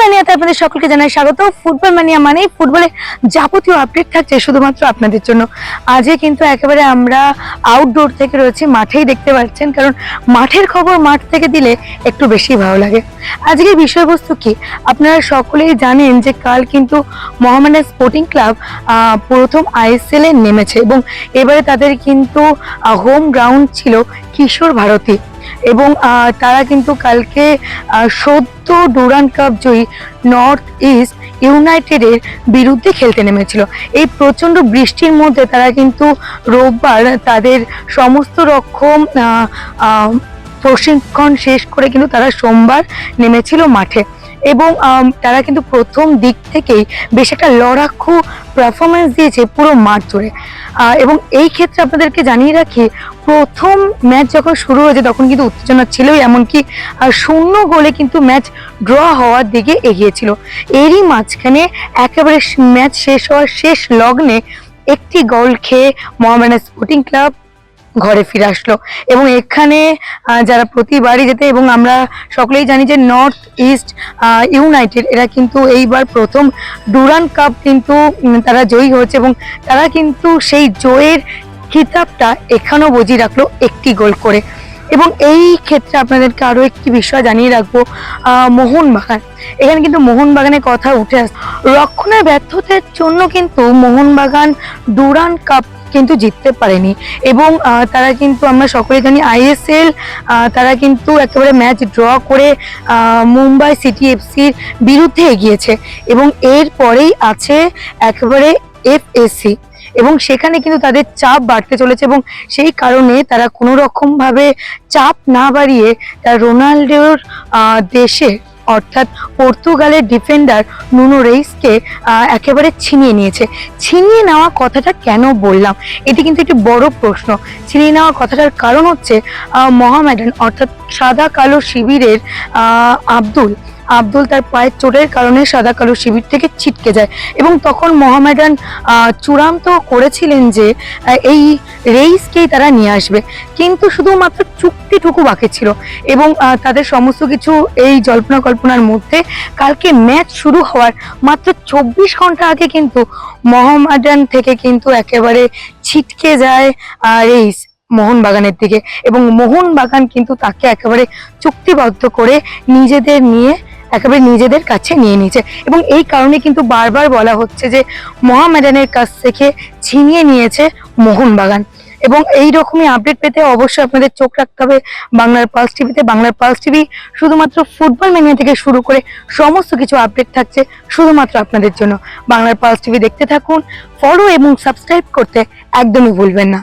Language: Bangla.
মানিয়াতে আপনাদের সকলকে জানাই স্বাগত। ফুটবল মানিয়া মানে ফুটবলের যাবতীয় আপডেট থাকছে শুধুমাত্র আপনাদের জন্য। আজকে কিন্তু একেবারে আমরা আউটডোর থেকে রয়েছি, মাঠেই দেখতে পাচ্ছেন, কারণ মাঠের খবর মাঠ থেকে দিলে একটু বেশি ভালো লাগে। আজকের বিষয়বস্তু কি আপনারা সকলেই জানেন যে কাল কিন্তু মোহামেডান স্পোর্টিং ক্লাব প্রথম আইএসএল এ নেমেছে এবং এবারে তাদের কিন্তু হোম গ্রাউন্ড ছিল কিশোর ভারতী এবং তারা কিন্তু কালকে সদ্য ডুরান্ড কাপ জয়ী নর্থ ইস্ট ইউনাইটেডের বিরুদ্ধে খেলতে নেমেছিল। এই প্রচন্ড বৃষ্টির মধ্যে তারা কিন্তু রোববার তাদের সমস্ত রকম প্রশিক্ষণ শেষ করে কিন্তু তারা সোমবার নেমেছিল মাঠে এবং তারা কিন্তু প্রথম দিক থেকেই বেশ একটা লড়াকু পারফরমেন্স দিয়েছে পুরো মাঠ জুড়ে। এবং এই ক্ষেত্রে আপনাদেরকে জানিয়ে রাখি, প্রথম ম্যাচ যখন শুরু হয়েছে তখন কিন্তু উত্তেজনা ছিলই, এমনকি 0 গোলে কিন্তু ম্যাচ ড্র হওয়ার দিকে এগিয়েছিল। এরই মাঝখানে একেবারে ম্যাচ শেষ হওয়ার শেষ লগ্নে একটি গোল খেয়ে মোহামেডান স্পোর্টিং ক্লাব ঘরে ফিরে আসলো এবং এখানে যারা প্রতিবারই যেতে, এবং আমরা সকলেই জানি যে নর্থ ইস্ট ইউনাইটেড এরা কিন্তু এইবার প্রথম ডুরান্ড কাপ কিন্তু তারা জয়ী হয়েছে এবং তারা কিন্তু সেই জয়ের খিতাবটা এখানেও বজিয়ে রাখলো একটি গোল করে। এবং এই ক্ষেত্রে আপনাদেরকে আরো একটি বিষয় জানিয়ে রাখবো, মোহনবাগান, এখানে কিন্তু মোহনবাগানের কথা উঠে আসে। রক্ষণের ব্যর্থতার জন্য কিন্তু মোহনবাগান ডুরান্ড কাপ কিন্তু জিততে পারেনি এবং তারা কিন্তু আমরা সকলে জানি আইএসএল তারা কিন্তু একেবারে ম্যাচ ড্র করে মুম্বাই সিটি এফসির বিরুদ্ধে এগিয়েছে এবং এর পরেই আছে একেবারে এফএসসি এবং সেখানে কিন্তু তাদের চাপ বাড়তে চলেছে এবং সেই কারণে তারা কোনো রকম ভাবে চাপ না বাড়িয়ে তারা রোনাল্ডোর দেশে অর্থাৎ পর্তুগালের ডিফেন্ডার নুনো রেইসকে একেবারে ছিনিয়ে নিয়েছে। ছিনিয়ে নেওয়া কথাটা কেন বললাম, এটি কিন্তু একটি বড় প্রশ্ন। ছিনিয়ে নেওয়া কথাটার কারণ হচ্ছে মোহামেডান অর্থাৎ সাদা কালো শিবিরের আব্দুল তার পায়ের চোটের কারণে সাদা কালো শিবির থেকে ছিটকে যায় এবং তখন মোহামেডান চূড়ান্ত করেছিলেন যে এই রেইসকেই তারা নিয়ে আসবে, কিন্তু শুধুমাত্র চুক্তিটুকু বাকি ছিল এবং তাদের সমস্ত কিছু এই জল্পনা কল্পনার মধ্যে কালকে ম্যাচ শুরু হওয়ার মাত্র 24 ঘন্টা আগে কিন্তু মোহামেডান থেকে কিন্তু একেবারে ছিটকে যায় রেইস মোহনবাগানের দিকে এবং মোহনবাগান কিন্তু তাকে একেবারে চুক্তিবদ্ধ করে নিজেদের কাছে নিয়ে নিয়েছে এবং এই কারণে কিন্তু বারবার বলা হচ্ছে যে মোহামেডানের কাছ থেকে ছিনিয়ে নিয়েছে মোহনবাগান। এবং এই রকমই আপডেট পেতে অবশ্যই আপনাদের চোখ রাখতে হবে বাংলার পালস টিভিতে। বাংলার পালস টিভি শুধুমাত্র ফুটবল ম্যানিয়া থেকে শুরু করে সমস্ত কিছু আপডেট থাকছে শুধুমাত্র আপনাদের জন্য। বাংলার পালস টিভি দেখতে থাকুন, ফলো এবং সাবস্ক্রাইব করতে একদমই ভুলবেন না।